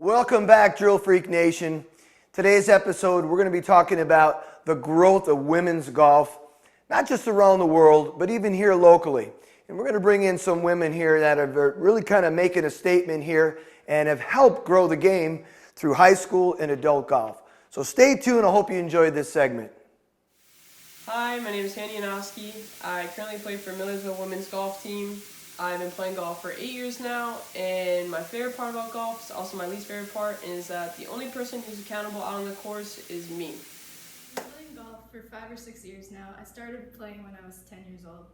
Welcome back, DrillFreak Nation. Today's episode, we're going to be talking about the growth of women's golf, not just around the world, but even here locally. And we're going to bring in some women here that are really kind of making a statement here and have helped grow the game through high school and adult golf. So stay tuned. I hope you enjoyed this segment. Hi, my name is Killiany. I currently play for Millersville women's golf team. I've been playing golf for 8 years now, and my favorite part about golf is also my least favorite part, is that the only person who's accountable out on the course is me. I've been playing golf for 5 or 6 years now. I started playing when I was 10 years old.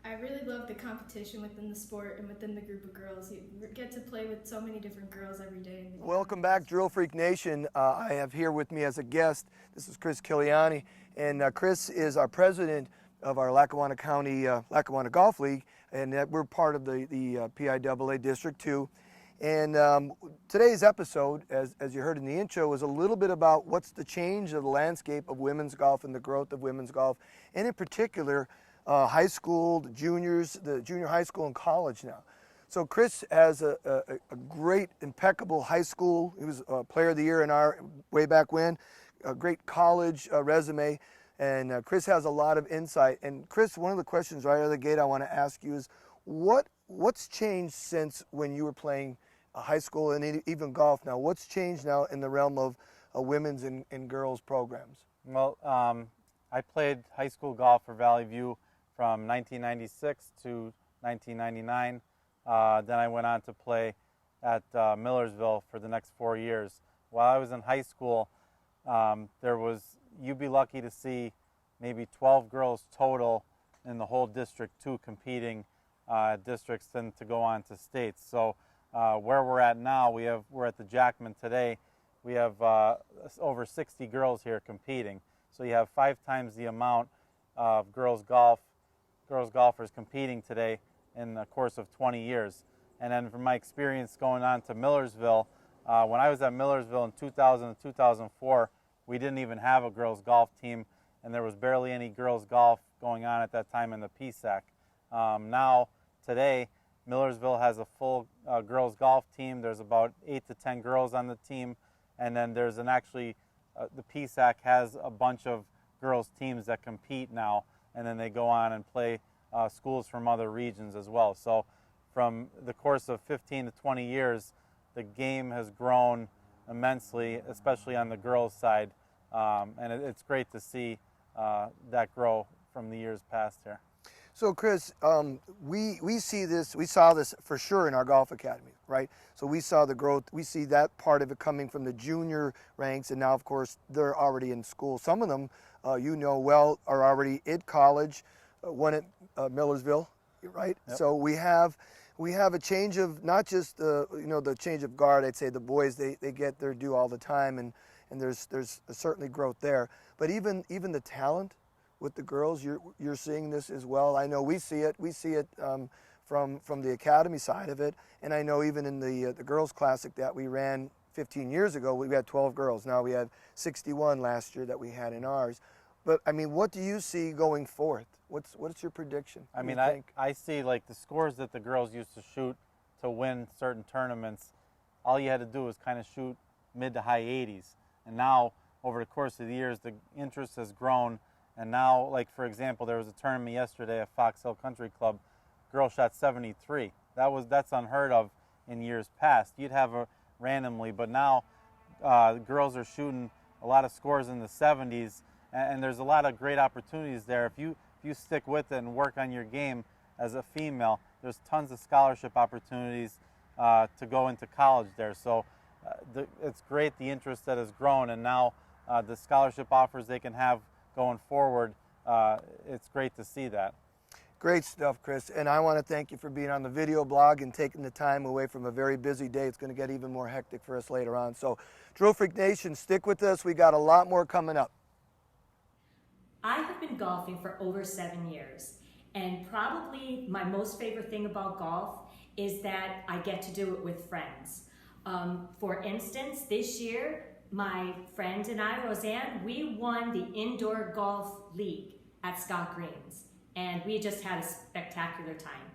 I really love the competition within the sport and within the group of girls. You get to play with so many different girls every day. Welcome back, DrillFreak Nation. I have here with me as a guest, this is Chris Killiany, and Chris is our president of our Lackawanna County Lackawanna Golf League, and we're part of the PIAA District 2. And today's episode, as you heard in the intro, is a little bit about what's the change of the landscape of women's golf and the growth of women's golf, and in particular, high school, the juniors, the junior high school and college now. So Chris has a great, impeccable high school. He was Player of the Year in our way back when, a great college resume. And Chris has a lot of insight. And Chris, one of the questions right out of the gate I want to ask you is, what's changed since when you were playing high school and even golf now? What's changed now in the realm of women's and girls programs? Well, I played high school golf for Valley View from 1996 to 1999. Then I went on to play at Millersville for the next 4 years. While I was in high school, you'd be lucky to see maybe 12 girls total in the whole District 2 competing districts and to go on to states. So where we're at now, we're at the Jackman today. We have over 60 girls here competing. So you have 5 times the amount of girls golfers competing today in the course of 20 years. And then from my experience going on to Millersville, when I was at Millersville in 2000 and 2004, we didn't even have a girls golf team, and there was barely any girls golf going on at that time in the PSAC. Now, today, Millersville has a full girls golf team. There's about 8 to 10 girls on the team, and then there's the PSAC has a bunch of girls teams that compete now, and then they go on and play schools from other regions as well. So from the course of 15 to 20 years, the game has grown immensely, especially on the girls' side, and it's great to see that grow from the years past here. So Chris, we saw this for sure in our golf academy, right? So we saw the growth, we see that part of it coming from the junior ranks, and now of course they're already in school. Some of them, you know well, are already in college, one at Millersville, right? Yep. So we have a change of not just the change of guard. I'd say the boys they get their due all the time, and there's certainly growth there. But even the talent with the girls, you're seeing this as well. I know we see it. We see it from the academy side of it, and I know even in the girls classic that we ran 15 years ago, we had 12 girls. Now we have 61 last year that we had in ours. But I mean, what do you see going forth? What's your prediction? I mean, I see like the scores that the girls used to shoot to win certain tournaments. All you had to do was kind of shoot mid to high 80s. And now, over the course of the years, the interest has grown. And now, like for example, there was a tournament yesterday at Fox Hill Country Club. Girl shot 73. That's unheard of in years past. You'd have a randomly, but now girls are shooting a lot of scores in the 70s, and there's a lot of great opportunities there. If you stick with it and work on your game as a female, there's tons of scholarship opportunities to go into college there. So it's great, the interest that has grown, and now the scholarship offers they can have going forward, it's great to see that. Great stuff, Chris. And I want to thank you for being on the video blog and taking the time away from a very busy day. It's going to get even more hectic for us later on. So DrillFreak Nation, stick with us. We got a lot more coming up. I have been golfing for over 7 years, and probably my most favorite thing about golf is that I get to do it with friends. For instance, this year, my friend and I, Roseanne, we won the Indoor Golf League at Scott Green's, and we just had a spectacular time.